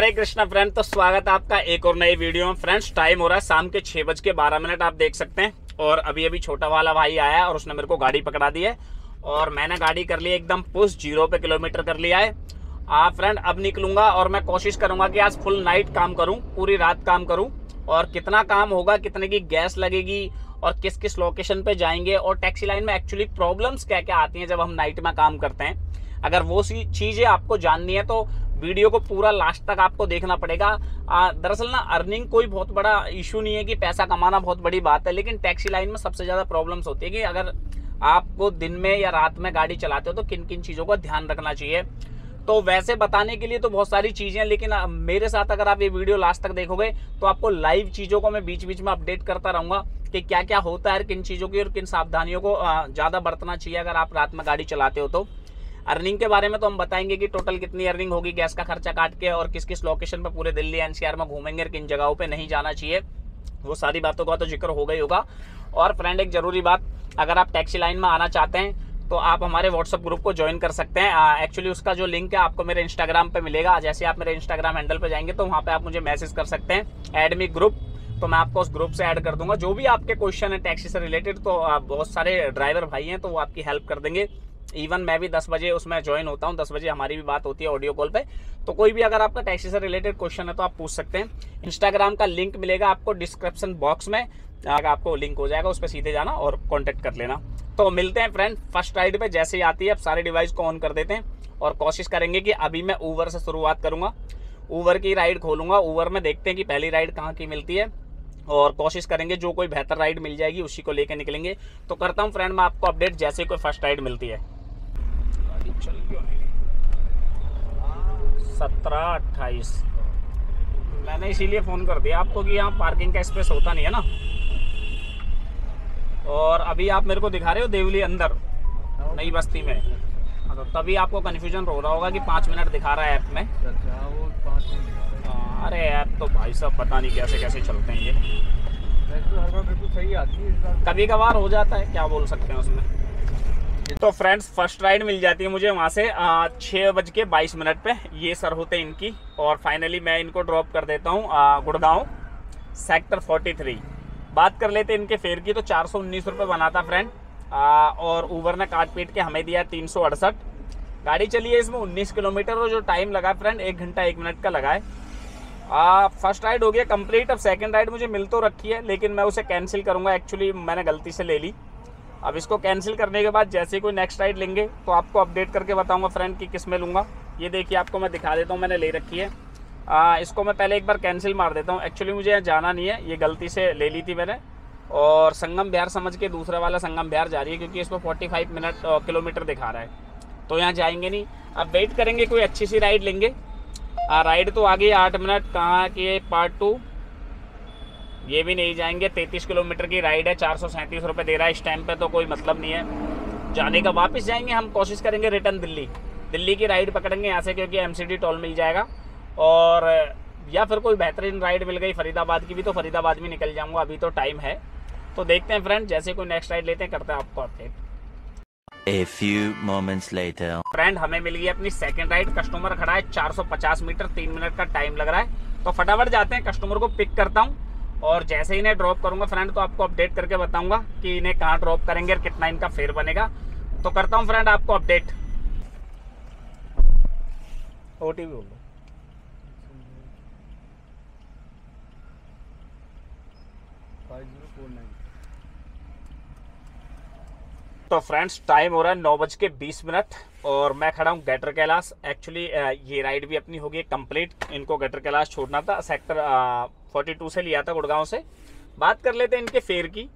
हरे Krishna friend. तो स्वागत है आपका एक और नई वीडियो में। फ्रेंड्स टाइम हो रहा है शाम के 6:12 आप देख सकते हैं। और अभी अभी छोटा वाला भाई आया है और उसने मेरे को गाड़ी पकड़ा दी है और मैंने गाड़ी कर ली एकदम पुश 0 पे किलोमीटर कर लिया है। फ्रेंड अब निकलूंगा और मैं कोशिश करूंगा कि आज फुल नाइट काम करूं, पूरी रात काम करूं। और कितना काम होगा, कितने की गैस लगेगी और किस किस लोकेशन पे जाएंगे और टैक्सी लाइन में एक्चुअली प्रॉब्लम्स क्या क्या आती हैं जब हम नाइट में काम करते हैं, अगर वो सी चीजें आपको जाननी है तो वीडियो को पूरा लास्ट तक आपको देखना पड़ेगा। दरअसल ना अर्निंग कोई बहुत बड़ा इशू नहीं है कि पैसा कमाना बहुत बड़ी बात है, लेकिन टैक्सी लाइन में सबसे ज्यादा प्रॉब्लम्स होती है कि अगर आपको दिन में या रात में गाड़ी चलाते हो तो किन किन चीजों का ध्यान रखना चाहिए। तो वैसे बताने के लिए तो बहुत सारी चीजें, लेकिन मेरे साथ अगर आप ये वीडियो लास्ट तक देखोगे तो आपको लाइव चीजों को मैं बीच बीच में अपडेट करता रहूंगा कि क्या क्या होता है, किन चीजों की और किन सावधानियों को ज्यादा बरतना चाहिए अगर आप रात में गाड़ी चलाते हो। तो अर्निंग के बारे में तो हम बताएंगे कि टोटल कितनी अर्निंग होगी गैस का खर्चा काट के और किस किस लोकेशन पे पूरे दिल्ली एनसीआर में घूमेंगे और किन जगहों पे नहीं जाना चाहिए, वो सारी बातों का तो जिक्र हो गई होगा। और फ्रेंड एक जरूरी बात, अगर आप टैक्सी लाइन में आना चाहते हैं तो आप हमारे व्हाट्सएप ग्रुप को ज्वाइन कर सकते हैं। एक्चुअली उसका जो लिंक है आपको मेरे इंस्टाग्राम पे मिलेगा। जैसे आप मेरे इंस्टाग्राम हैंडल पे जाएंगे तो वहाँ पे आप मुझे मैसेज कर सकते हैं ऐड मी ग्रुप, तो मैं आपको उस ग्रुप से ऐड कर दूंगा। जो भी आपके क्वेश्चन है टैक्सी से रिलेटेड तो बहुत सारे ड्राइवर भाई हैं तो वो आपकी हेल्प कर देंगे। इवन मैं भी 10 बजे उसमें ज्वाइन होता हूँ, 10 बजे हमारी भी बात होती है ऑडियो कॉल पे। तो कोई भी अगर आपका टैक्सी से रिलेटेड क्वेश्चन है तो आप पूछ सकते हैं। इंस्टाग्राम का लिंक मिलेगा आपको डिस्क्रिप्शन बॉक्स में, आपको लिंक हो जाएगा, उस पर सीधे जाना और कॉन्टेक्ट कर लेना। तो मिलते हैं फ्रेंड फर्स्ट राइड पे। जैसे ही आती है अब सारे डिवाइस को ऑन कर देते हैं और कोशिश करेंगे कि अभी मैं ऊबर से शुरुआत करूंगा, ऊबर की राइड खोलूंगा। ऊबर में देखते हैं कि पहली राइड कहाँ की मिलती है और कोशिश करेंगे जो कोई बेहतर राइड मिल जाएगी उसी को लेकर निकलेंगे। तो करता हूँ फ्रेंड मैं आपको अपडेट जैसे कोई फर्स्ट राइड मिलती है। 17:28 मैंने इसीलिए फ़ोन कर दिया आपको कि यहाँ पार्किंग का स्पेस होता नहीं है ना। और अभी आप मेरे को दिखा रहे हो देवली अंदर नई बस्ती में, तो तभी आपको कन्फ्यूजन हो रहा होगा कि 5 मिनट दिखा रहा है ऐप में। अरे ऐप तो भाई साहब पता नहीं कैसे कैसे चलते हैं ये, बिल्कुल सही आती है, कभी कभार हो जाता है, क्या बोल सकते हैं उसमें। तो फ्रेंड्स फर्स्ट राइड मिल जाती है मुझे वहाँ से 6:22 पे, ये सर होते हैं इनकी। और फाइनली मैं इनको ड्रॉप कर देता हूँ गुड़गांव सेक्टर 43। बात कर लेते हैं इनके फेयर की, तो 419 रुपये बना था फ्रेंड। और ऊबर ने काट पीट के हमें दिया 368। गाड़ी चली है इसमें 19 किलोमीटर और जो टाइम लगा फ्रेंड 1 घंटा 1 मिनट का लगा है। फर्स्ट राइड हो गया कंप्लीट। अब सेकंड राइड मुझे मिल तो रखी है लेकिन मैं उसे कैंसिल करूँगा, एक्चुअली मैंने गलती से ले ली। अब इसको कैंसिल करने के बाद जैसे कोई नेक्स्ट राइड लेंगे तो आपको अपडेट करके बताऊंगा फ्रेंड कि किस में लूँगा। ये देखिए आपको मैं दिखा देता हूँ, मैंने ले रखी है। इसको मैं पहले एक बार कैंसिल मार देता हूँ, एक्चुअली मुझे यहाँ जाना नहीं है, ये गलती से ले ली थी मैंने। और संगम बिहार समझ के दूसरा वाला संगम बिहार जा रही है क्योंकि इसको 45 किलोमीटर दिखा रहा है, तो यहाँ जाएंगे नहीं। अब वेट करेंगे, कोई अच्छी सी राइड लेंगे। राइड तो आ गई 8 मिनट, कहाँ की है पार्ट 2, ये भी नहीं जाएंगे। 33 किलोमीटर की राइड है, 437 रुपये दे रहा है इस टाइम पे, तो कोई मतलब नहीं है जाने का। वापस जाएंगे हम, कोशिश करेंगे रिटर्न दिल्ली की राइड पकड़ेंगे यहाँ से क्योंकि MCD टोल मिल जाएगा। और या फिर कोई बेहतरीन राइड मिल गई फरीदाबाद की भी तो फरीदाबाद भी निकल जाऊँगा, अभी तो टाइम है। तो देखते हैं फ्रेंड जैसे कोई नेक्स्ट राइड लेते हैं करते हैं आपको update. A few moments later. Friend हमें मिल गई अपनी सेकंड राइड, कस्टमर खड़ा है 450 मीटर, 3 मिनट का टाइम लग रहा है। तो फटाफट जाते हैं, कस्टमर को पिक करता हूँ और जैसे ही इन्हें ड्रॉप करूंगा फ्रेंड तो आपको अपडेट करके बताऊंगा कि इन्हें कहाँ ड्रॉप करेंगे और कितना इनका फेयर बनेगा। तो करता हूँ फ्रेंड आपको अपडेट। OTP बोल दो। तो फ्रेंड्स टाइम हो रहा है 9:20 और मैं खड़ा हूँ गेटर कैलाश। एक्चुअली ये राइड भी अपनी होगी कंप्लीट, इनको गेटर कैलाश छोड़ना था, सेक्टर 42 से लिया था गुड़गांव से। बात कर लेते हैं इनके फेयर की।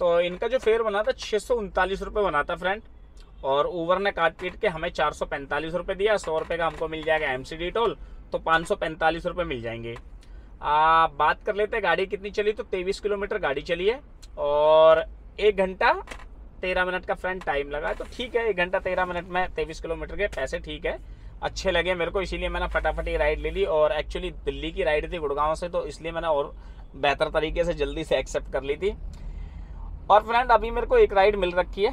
तो इनका जो फेयर बना था 639 रुपये बना था फ्रेंड, और ऊबर ने काट पीट के हमें 445 रुपये दिया। 100 रुपये का हमको मिल जाएगा MCD टोल, तो 545 रुपये मिल जाएंगे। बात कर लेते हैं गाड़ी कितनी चली, तो 23 किलोमीटर गाड़ी चली है और 1 घंटा 13 मिनट का फ्रेंड टाइम लगा है। तो ठीक है, 1 घंटा 13 मिनट में 23 किलोमीटर के पैसे ठीक है, अच्छे लगे मेरे को, इसीलिए मैंने फटाफट ये राइड ले ली। और एक्चुअली दिल्ली की राइड थी गुड़गांव से, तो इसलिए मैंने और बेहतर तरीके से जल्दी से एक्सेप्ट कर ली थी। और फ्रेंड अभी मेरे को एक राइड मिल रखी है,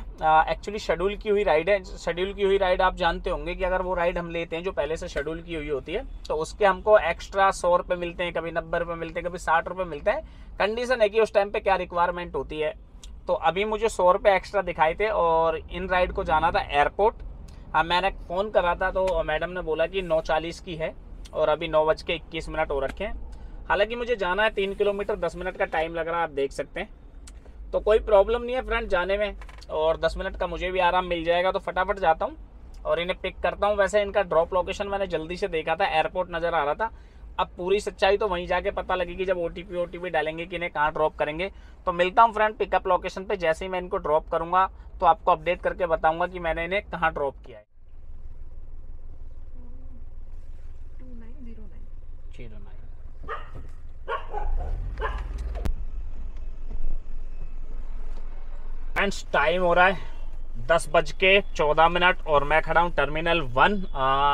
एक्चुअली शेड्यूल की हुई राइड है। शेड्यूल की हुई राइड आप जानते होंगे कि अगर वो राइड हम लेते हैं जो पहले से शेड्यूल की हुई होती है तो उसके हमको एक्स्ट्रा 100 रुपये मिलते हैं, कभी 90 रुपये मिलते हैं, कभी 60 रुपये मिलते हैं। कंडीशन है कि उस टाइम पे क्या रिक्वायरमेंट होती है। तो अभी मुझे 100 रुपये एक्स्ट्रा दिखाए थे और इन राइड को जाना था एयरपोर्ट। मैंने फ़ोन करा था तो मैडम ने बोला कि 9:40 की है और अभी 9:21 हो रखे हैं। हालांकि मुझे जाना है 3 किलोमीटर, 10 मिनट का टाइम लग रहा है, आप देख सकते हैं। तो कोई प्रॉब्लम नहीं है फ्रेंड जाने में, और 10 मिनट का मुझे भी आराम मिल जाएगा। तो फटाफट जाता हूँ और इन्हें पिक करता हूँ। वैसे इनका ड्रॉप लोकेशन मैंने जल्दी से देखा था, एयरपोर्ट नज़र आ रहा था। अब पूरी सच्चाई तो वहीं जाके पता लगेगी जब OTP डालेंगे कि इन्हें कहाँ ड्रॉप करेंगे। तो मिलता हूँ फ्रेंड पिकअप लोकेशन पे। जैसे ही मैं इनको ड्रॉप करूँगा तो आपको अपडेट करके बताऊँगा कि मैंने इन्हें कहाँ ड्रॉप किया है। 2909 फ्रेंड्स, टाइम हो रहा है 10:14 और मैं खड़ा हूँ टर्मिनल 1।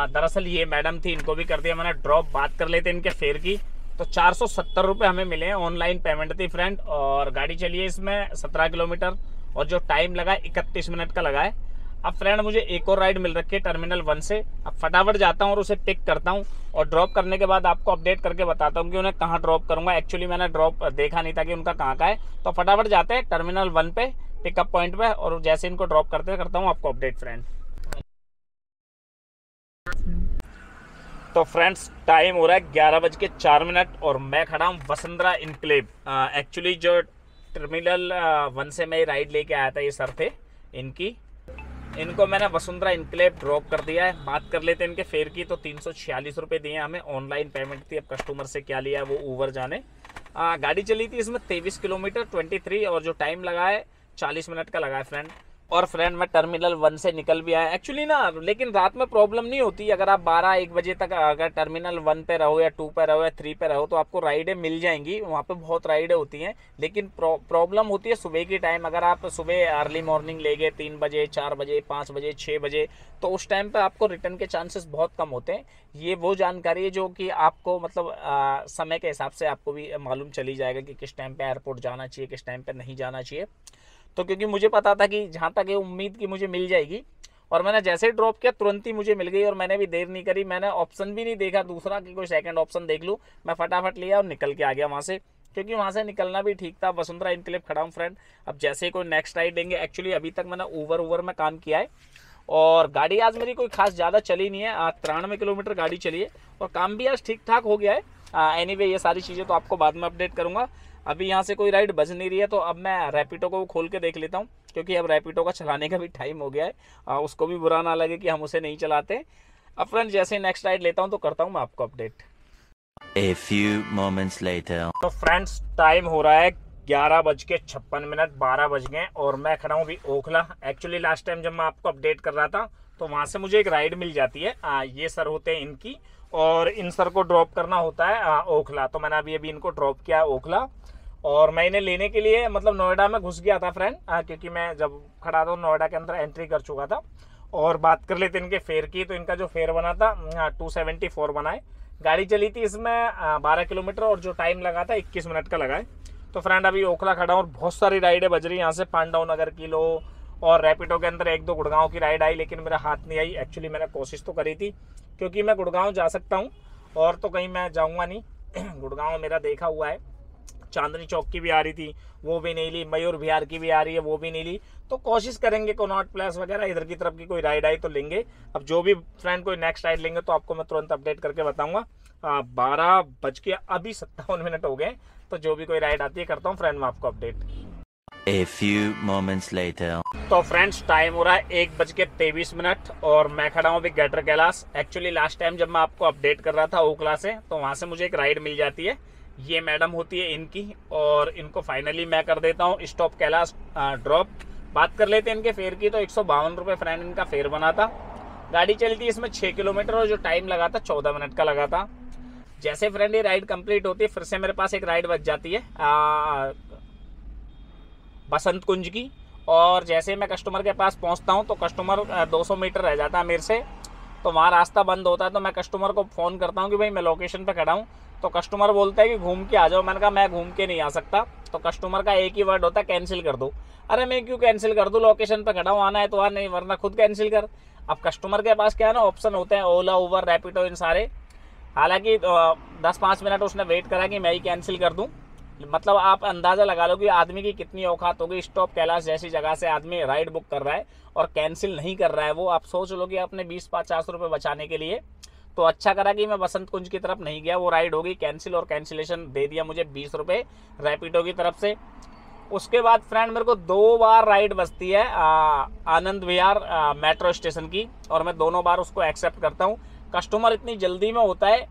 दरअसल ये मैडम थी, इनको भी कर दिया मैंने ड्रॉप। बात कर लेते इनके फेयर की। तो 470 रुपये हमें मिले हैं, ऑनलाइन पेमेंट थी फ्रेंड। और गाड़ी चली है इसमें 17 किलोमीटर और जो टाइम लगा है 31 मिनट का लगा है। अब फ्रेंड मुझे एक और राइड मिल रखी है टर्मिनल 1 से। अब फटाफट जाता हूँ और उसे पिक करता हूँ और ड्रॉप करने के बाद आपको अपडेट करके बताता हूँ कि उन्हें कहाँ ड्रॉप करूँगा। एक्चुअली मैंने ड्रॉप देखा नहीं था कि उनका कहाँ का है। तो फटाफट जाते हैं टर्मिनल 1 पे पिकअप पॉइंट पे, और जैसे इनको ड्रॉप करता हूँ आपको अपडेट फ्रेंड। तो फ्रेंड्स टाइम हो रहा है 11:04 और मैं खड़ा हूँ वसुंधरा इनक्लेव। एक्चुअली जो टर्मिनल 1 से मैं राइड लेके आया था, ये सर थे इनको मैंने वसुंधरा इनक्लेव ड्रॉप कर दिया है। बात कर लेते हैं इनके फेयर की। तो 346 रुपये दिए हमें, ऑनलाइन पेमेंट थी। अब कस्टमर से क्या लिया है वो ऊबर जाने। गाड़ी चली थी इसमें 23 किलोमीटर 23 और जो टाइम लगा है 40 मिनट का लगा है फ्रेंड। और फ्रेंड मैं टर्मिनल 1 से निकल भी आया एक्चुअली ना, लेकिन रात में प्रॉब्लम नहीं होती। अगर आप 12-1 बजे तक अगर टर्मिनल 1 पे रहो या 2 पे रहो या 3 पे रहो तो आपको राइडें मिल जाएंगी। वहाँ पे बहुत राइडें होती हैं, लेकिन प्रॉब्लम होती है सुबह की टाइम। अगर आप सुबह अर्ली मॉर्निंग ले गए 3 बजे, 4 बजे, 5 बजे, 6 बजे, तो उस टाइम पे आपको रिटर्न के चांसेस बहुत कम होते हैं। ये वो जानकारी है जो कि आपको मतलब समय के हिसाब से आपको भी मालूम चली जाएगा कि किस टाइम पे एयरपोर्ट जाना चाहिए, किस टाइम पे नहीं जाना चाहिए। तो क्योंकि मुझे पता था कि जहाँ तक ये उम्मीद की मुझे मिल जाएगी, और मैंने जैसे ही ड्रॉप किया तुरंत ही मुझे मिल गई। और मैंने भी देर नहीं करी, मैंने ऑप्शन भी नहीं देखा दूसरा कि कोई सेकंड ऑप्शन देख लूँ। मैं फटाफट लिया और निकल के आ गया वहाँ से, क्योंकि वहाँ से निकलना भी ठीक था। वसुंधरा इनक्लेव खड़ा हूँ फ्रेंड। अब जैसे ही कोई नेक्स्ट राइड लेंगे, एक्चुअली अभी तक मैंने ऊबर में काम किया है और गाड़ी आज मेरी कोई खास ज़्यादा चली नहीं है। 93 किलोमीटर गाड़ी चली है और काम भी आज ठीक ठाक हो गया है। एनीवे ये सारी चीज़ें तो आपको बाद में अपडेट करूँगा। अभी यहाँ से कोई राइड बज नहीं रही है, तो अब मैं रैपिडो को खोल के देख लेता हूँ, क्योंकि अब रैपिडो का चलाने का भी टाइम हो गया है। उसको भी बुरा ना लगे कि हम उसे नहीं चलाते। अब फ्रेंड जैसे नेक्स्ट राइड लेता हूँ तो करता हूँ मैं आपको update. A few moments later. तो फ्रेंड्स टाइम हो रहा है 11:56, 12 बज गए और मैं खड़ा हूँ अभी ओखला। एक्चुअली लास्ट टाइम जब मैं आपको अपडेट कर रहा था तो वहाँ से मुझे एक राइड मिल जाती है। ये सर होते हैं इनकी, और इन सर को ड्रॉप करना होता है ओखला। तो मैंने अभी इनको ड्रॉप किया है ओखला, और मैं इन्हें लेने के लिए मतलब नोएडा में घुस गया था फ्रेंड, क्योंकि मैं जब खड़ा था नोएडा के अंदर एंट्री कर चुका था। और बात कर लेते इनके फेयर की। तो इनका जो फेयर बना था 274 बना है। गाड़ी चली थी इसमें 12 किलोमीटर और जो टाइम लगा था 21 मिनट का लगा है। तो फ्रेंड अभी ओखला खड़ा हूँ और बहुत सारी राइडें बज रही हैं यहाँ से। पांडव नगर की लो, और रैपिडो के अंदर 1-2 गुड़गांव की राइड आई, लेकिन मेरा हाथ नहीं आई। एक्चुअली मैंने कोशिश तो करी थी, क्योंकि मैं गुड़गांव जा सकता हूँ और तो कहीं मैं जाऊँगा नहीं। गुड़गांव मेरा देखा हुआ है। चांदनी चौक की भी आ रही थी, वो भी नहीं ली। मयूर विहार की भी आ रही है, वो भी नहीं ली। तो कोशिश करेंगे कनॉट प्लेस वगैरह इधर की तरफ की कोई राइड आई तो लेंगे। अब जो भी फ्रेंड कोई नेक्स्ट राइड लेंगे तो आपको मैं तुरंत अपडेट करके बताऊंगा। 12:57 हो गए। तो जो भी कोई राइड आती है करता हूँ फ्रेंड मैं आपको update. A few moments later. तो फ्रेंड्स टाइम हो रहा है 1:23 और मैं खड़ा हूँ अभी greater Kailash. Actually last time जब मैं आपको अपडेट कर रहा था ओखला से, तो वहाँ से मुझे एक राइड मिल जाती है। ये मैडम होती है इनकी, और इनको फाइनली मैं कर देता हूँ स्टॉप कैलाश ड्रॉप। बात कर लेते हैं इनके फेयर की। तो 152 रुपये फ्रेंड इनका फेयर बना था। गाड़ी चली थी इसमें 6 किलोमीटर और जो टाइम लगा था 14 मिनट का लगा था। जैसे फ्रेंड ये राइड कंप्लीट होती है, फिर से मेरे पास एक राइड बच जाती है बसंत कुंज की। और जैसे मैं कस्टमर के पास पहुंचता हूं तो कस्टमर 200 मीटर रह जाता है मेरे से, तो वहाँ रास्ता बंद होता है। तो मैं कस्टमर को फ़ोन करता हूं कि भाई मैं लोकेशन पे खड़ा हूं। तो कस्टमर बोलता है कि घूम के आ जाओ। मैंने कहा मैं घूम के नहीं आ सकता, तो कस्टमर का एक ही वर्ड होता है कैंसिल कर दो। अरे मैं क्यों कैंसिल कर दूँ, लोकेशन पे खड़ा हूँ, आना है तो आ, नहीं वरना खुद कैंसिल कर। अब कस्टमर के पास क्या है ना, ऑप्शन होते हैं ओला, उबर, रैपिडो, इन सारे। हालांकि 10-5 मिनट उसने वेट करा कि मैं ही कैंसिल कर दूं। मतलब आप अंदाज़ा लगा लो कि आदमी की कितनी औकात होगी। स्टॉप कैलाश जैसी जगह से आदमी राइड बुक कर रहा है और कैंसिल नहीं कर रहा है वो। आप सोच लो कि अपने 20-50 रुपये बचाने के लिए तो अच्छा करा कि मैं बसंत कुंज की तरफ नहीं गया। वो राइड हो गई कैंसिल और कैंसिलेशन दे दिया मुझे 20 रुपये रैपिडो की तरफ से। उसके बाद फ्रेंड मेरे को 2 बार राइड बचती है आनंद विहार मेट्रो स्टेशन की, और मैं दोनों बार उसको एक्सेप्ट करता हूँ। कस्टमर इतनी जल्दी में होता है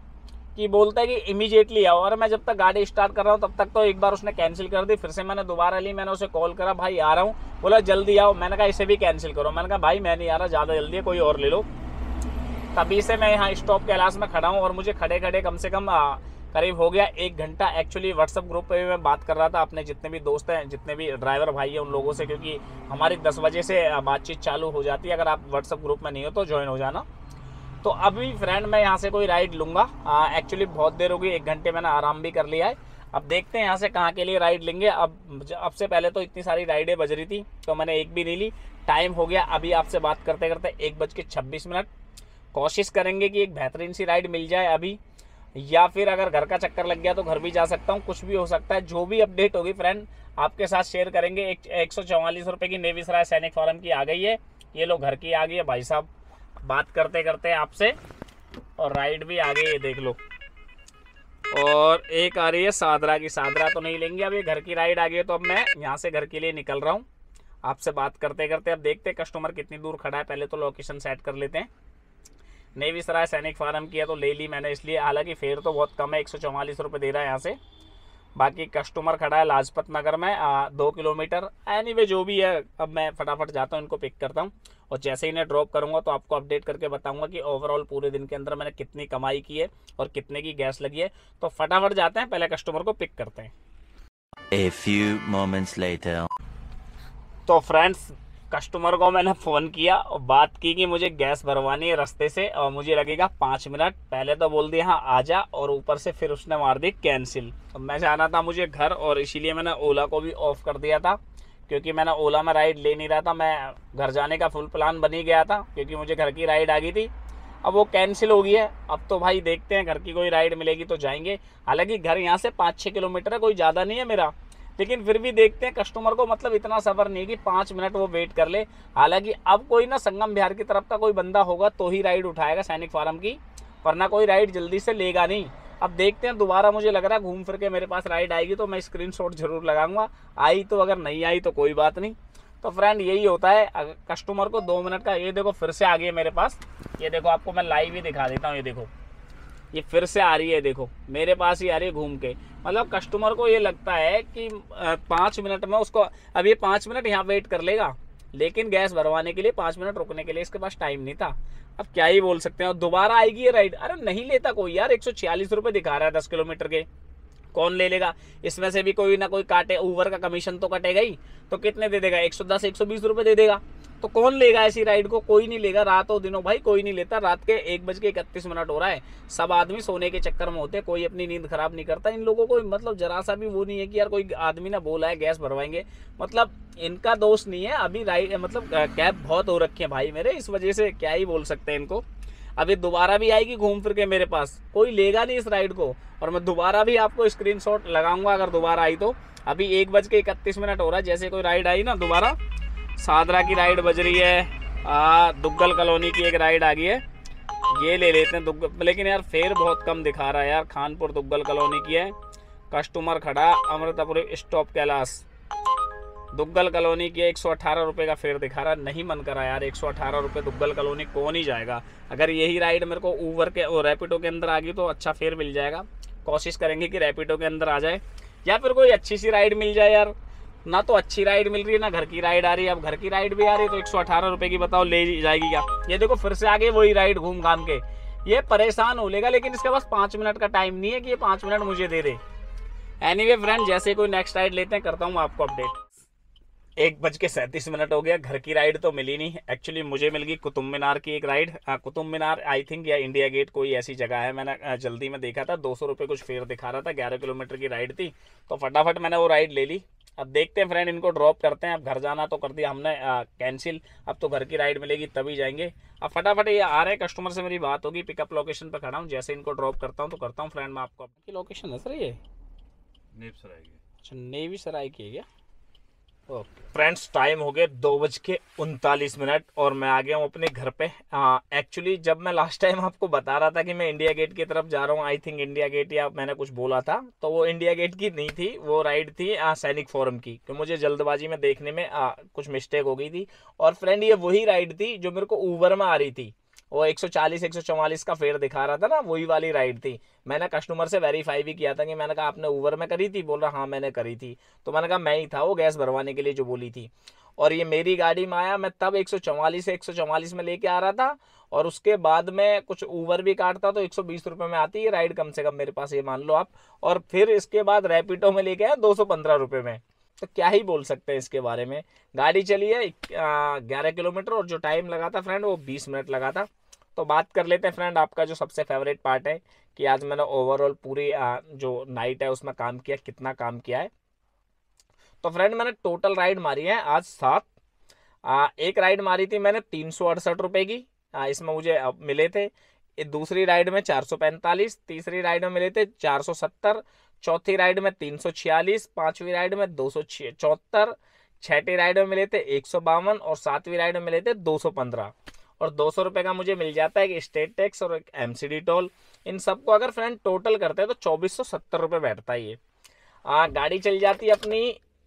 कि बोलता है कि इमीडिएटली आओ, और मैं जब तक गाड़ी स्टार्ट कर रहा हूँ तब तक तो एक बार उसने कैंसिल कर दी। फिर से मैंने दोबारा ली, मैंने उसे कॉल करा, भाई आ रहा हूँ, बोला जल्दी आओ। मैंने कहा इसे भी कैंसिल करो। मैंने कहा भाई मैं नहीं आ रहा, ज़्यादा जल्दी है, कोई और ले लो। तभी से मैं यहाँ स्टॉप कैलाश में खड़ा हूँ, और मुझे खड़े खड़े कम से कम करीब हो गया 1 घंटा। एक्चुअली व्हाट्सअप ग्रुप पे भी मैं बात कर रहा था अपने जितने भी दोस्त हैं, जितने भी ड्राइवर भाई हैं उन लोगों से, क्योंकि हमारी 10 बजे से बातचीत चालू हो जाती है। अगर आप व्हाट्सअप ग्रुप में नहीं हो तो ज्वाइन हो जाना। तो अभी फ्रेंड मैं यहाँ से कोई राइड लूँगा। एक्चुअली बहुत देर हो गई, 1 घंटे मैंने आराम भी कर लिया है। अब देखते हैं यहाँ से कहाँ के लिए राइड लेंगे। अब से पहले तो इतनी सारी राइडें बज रही थी तो मैंने एक भी नहीं ली। टाइम हो गया अभी आपसे बात करते करते 1:26। कोशिश करेंगे कि एक बेहतरीन सी राइड मिल जाए अभी, या फिर अगर घर का चक्कर लग गया तो घर भी जा सकता हूँ, कुछ भी हो सकता है। जो भी अपडेट होगी फ्रेंड आपके साथ शेयर करेंगे। 144 रुपये की नेवी सराय सैनिक फार्म की आ गई है, ये लो घर की आ गई है भाई साहब, बात करते करते आपसे, और राइड भी आ गई है देख लो। और एक आ रही है सादरा की, सादरा तो नहीं लेंगे, अब ये घर की राइड आ गई है। तो अब मैं यहाँ से घर के लिए निकल रहा हूँ आपसे बात करते करते। अब देखते हैं कस्टमर कितनी दूर खड़ा है, पहले तो लोकेशन सेट कर लेते हैं। नेवी सराय सैनिक फार्म की है तो ले ली मैंने इसलिए, हालांकि फेयर तो बहुत कम है, 144 रुपये दे रहा है यहाँ से। बाकी कस्टमर खड़ा है लाजपत नगर में 2 किलोमीटर। एनीवे जो भी है, अब मैं फटाफट जाता हूँ, इनको पिक करता हूँ, और जैसे ही इन्हें ड्रॉप करूँगा तो आपको अपडेट करके बताऊँगा कि ओवरऑल पूरे दिन के अंदर मैंने कितनी कमाई की है और कितने की गैस लगी है। तो फटाफट जाते हैं, पहले कस्टमर को पिक करते हैं। A few moments later. तो फ्रेंड्स कस्टमर को मैंने फ़ोन किया और बात की कि मुझे गैस भरवानी है रास्ते से और मुझे लगेगा 5 मिनट। पहले तो बोल दिया हाँ आजा, और ऊपर से फिर उसने मार दी कैंसिल। अब मैं जाना था मुझे घर, और इसीलिए मैंने ओला को भी ऑफ कर दिया था, क्योंकि मैंने ओला में राइड ले नहीं रहा था। मैं घर जाने का फुल प्लान बन ही गया था, क्योंकि मुझे घर की राइड आ गई थी। अब वो कैंसिल हो गई है। अब तो भाई देखते हैं, घर की कोई राइड मिलेगी तो जाएंगे। हालांकि घर यहाँ से 5-6 किलोमीटर है, कोई ज़्यादा नहीं है मेरा, लेकिन फिर भी देखते हैं। कस्टमर को मतलब इतना सब्र नहीं कि 5 मिनट वो वेट कर ले। हालांकि अब कोई ना संगम बिहार की तरफ का कोई बंदा होगा तो ही राइड उठाएगा सैनिक फार्म की, वरना कोई राइड जल्दी से लेगा नहीं। अब देखते हैं, दोबारा मुझे लग रहा है घूम फिर के मेरे पास राइड आएगी तो मैं स्क्रीनशॉट जरूर लगाऊंगा। आई तो, अगर नहीं आई तो कोई बात नहीं। तो फ्रेंड यही होता है, अगर कस्टमर को 2 मिनट का, ये देखो फिर से आ गई है मेरे पास। ये देखो आपको मैं लाइव ही दिखा देता हूँ, ये देखो ये फिर से आ रही है, देखो मेरे पास ही आ रही है घूम के। मतलब कस्टमर को ये लगता है कि 5 मिनट में उसको, अब ये 5 मिनट यहाँ वेट कर लेगा, लेकिन गैस भरवाने के लिए 5 मिनट रुकने के लिए इसके पास टाइम नहीं था। अब क्या ही बोल सकते हैं। और दोबारा आएगी ये राइड, अरे नहीं लेता कोई यार। 146 रुपये दिखा रहा है 10 किलोमीटर के, कौन ले लेगा। इसमें से भी कोई ना कोई काटे, ऊबर का कमीशन तो कटेगा ही, तो कितने दे देगा, 110-120 रुपये दे देगा। तो कौन लेगा ऐसी राइड को, कोई नहीं लेगा। रातों दिनों भाई कोई नहीं लेता। रात के 1:31 हो रहा है, सब आदमी सोने के चक्कर में होते हैं, कोई अपनी नींद खराब नहीं करता। इन लोगों को मतलब जरा सा भी वो नहीं है कि यार कोई आदमी ना बोला है गैस भरवाएंगे, मतलब इनका दोष नहीं है। अभी राइड मतलब कैब बहुत हो रखी है भाई मेरे, इस वजह से क्या ही बोल सकते हैं इनको। अभी दोबारा भी आएगी घूम फिर के मेरे पास, कोई लेगा नहीं इस राइड को, और मैं दोबारा भी आपको स्क्रीनशॉट लगाऊंगा अगर दोबारा आई तो। अभी 1:31 हो रहा है, जैसे कोई राइड आई ना दोबारा। सादरा की राइड बज रही है, दुग्गल कॉलोनी की एक राइड आ गई है, ये ले लेते हैं दुग्गल। लेकिन यार फेयर बहुत कम दिखा रहा है यार, खानपुर दुग्गल कॉलोनी की है। कस्टमर खड़ा अमृतपुर स्टॉप कैलाश, दुग्गल कॉलोनी की 118 रुपये का फेयर दिखा रहा है। नहीं मन करा यार 118 रुपये दुग्गल कॉलोनी कौन ही जाएगा। अगर यही राइड मेरे को ऊबर के और रैपिडो के अंदर आ गई तो अच्छा फेयर मिल जाएगा। कोशिश करेंगे कि रैपिडो के अंदर आ जाए, या फिर कोई अच्छी सी राइड मिल जाए यार। ना तो अच्छी राइड मिल रही है, ना घर की राइड आ रही है। अब घर की राइड भी आ रही है तो 118 रुपये की बताओ ले जाएगी क्या। ये देखो फिर से आगे वही राइड घूम घाम के, ये परेशान हो लेगा। लेकिन इसके पास 5 मिनट का टाइम नहीं है कि ये 5 मिनट मुझे दे दे। एनीवे फ्रेंड, जैसे कोई नेक्स्ट राइड लेते हैं करता हूँ आपको अपडेट। 1:37 हो गया, घर की राइड तो मिली नहीं। एक्चुअली मुझे मिल गई कुतुब मीनार की एक ride. Qutub Minar I think या इंडिया गेट कोई ऐसी जगह है, मैंने जल्दी में देखा था, 200 रुपये कुछ फेयर दिखा रहा था, 11 किलोमीटर की राइड थी, तो फटाफट मैंने वो राइड ले ली। अब देखते हैं फ्रेंड, इनको ड्रॉप करते हैं। अब घर जाना तो कर दिया हमने कैंसिल, अब तो घर की राइड मिलेगी तभी जाएंगे। अब फटाफट ये आ रहे हैं, कस्टमर से मेरी बात होगी, पिकअप लोकेशन पर खड़ा हूँ, जैसे इनको ड्रॉप करता हूँ तो करता हूँ फ्रेंड। मैं आपको आपकी लोकेशन है सर ये नेप सराय की। अच्छा, नेवी सराय की है क्या? ओके फ्रेंड्स, टाइम हो गया 2:39 और मैं आ गया हूँ अपने घर पे। एक्चुअली जब मैं लास्ट टाइम आपको बता रहा था कि मैं इंडिया गेट की तरफ जा रहा हूँ, आई थिंक इंडिया गेट या मैंने कुछ बोला था, तो वो इंडिया गेट की नहीं थी, वो राइड थी सैनिक फोरम की, कि मुझे जल्दबाजी में देखने में कुछ मिस्टेक हो गई थी। और फ्रेंड ये वही राइड थी जो मेरे को ऊबर में आ रही थी, वो 140 144 का फेयर दिखा रहा था ना, वही वाली राइड थी। मैंने कस्टमर से वेरीफाई भी किया था कि मैंने कहा आपने ऊबर में करी थी, बोल रहा हाँ मैंने करी थी, तो मैंने कहा मैं ही था वो गैस भरवाने के लिए जो बोली थी। और ये मेरी गाड़ी में आया, मैं तब 144 से 144 में लेके आ रहा था, और उसके बाद में कुछ ऊबर भी काटता तो 120 रुपये में आती है राइड कम से कम मेरे पास, ये मान लो आप। और फिर इसके बाद रैपिडो में लेके आया 215 रुपये में, तो क्या ही बोल सकते हैं इसके बारे में। गाड़ी चली है 11 किलोमीटर, और जो टाइम लगा था फ्रेंड वो 20 मिनट लगा था। तो बात कर लेते हैं फ्रेंड आपका जो सबसे फेवरेट पार्ट है, कि आज मैंने ओवरऑल पूरी जो नाइट है उसमें काम किया, कितना काम किया है। तो फ्रेंड मैंने टोटल राइड मारी है आज 7। एक राइड मारी थी मैंने 368 रुपये की, इसमें मुझे मिले थे। दूसरी राइड में 445, तीसरी राइड में मिले थे 470, चौथी राइड में 346, पांचवी राइड में 274, छठी राइड में मिले थे 152, और सातवीं राइड में मिले थे 215। और 200 रुपये का मुझे मिल जाता है कि स्टेट टैक्स और एक एमसीडी टोल। इन सबको अगर फ्रेंड टोटल करते हैं तो 2470 रुपये बैठता है ये। गाड़ी चल जाती है अपनी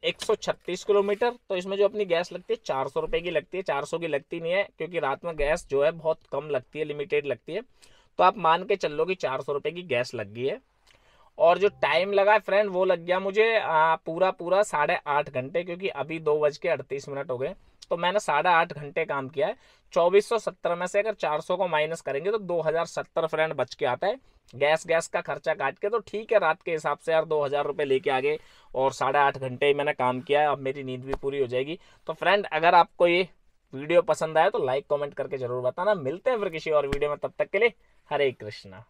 136 किलोमीटर, तो इसमें जो अपनी गैस लगती है 400 रुपये की लगती है। 400 की लगती नहीं है क्योंकि रात में गैस जो है बहुत कम लगती है, लिमिटेड लगती है, तो आप मान के चल लो कि 400 रुपये की गैस लग गई है। और जो टाइम लगा है फ्रेंड वो लग गया मुझे पूरा 8.5 घंटे, क्योंकि अभी 2:38 हो गए, तो मैंने 8.5 घंटे काम किया है। 2470 में से अगर 400 को माइनस करेंगे तो 2070 फ्रेंड बच के आता है। गैस का खर्चा काट के तो ठीक है, रात के हिसाब से यार 2000 रुपये लेके आ गए, और 8.5 घंटे ही मैंने काम किया है, अब मेरी नींद भी पूरी हो जाएगी। तो फ्रेंड अगर आपको ये वीडियो पसंद आया तो लाइक कमेंट करके जरूर बताना। मिलते हैं फिर किसी और वीडियो में, तब तक के लिए हरे कृष्णा।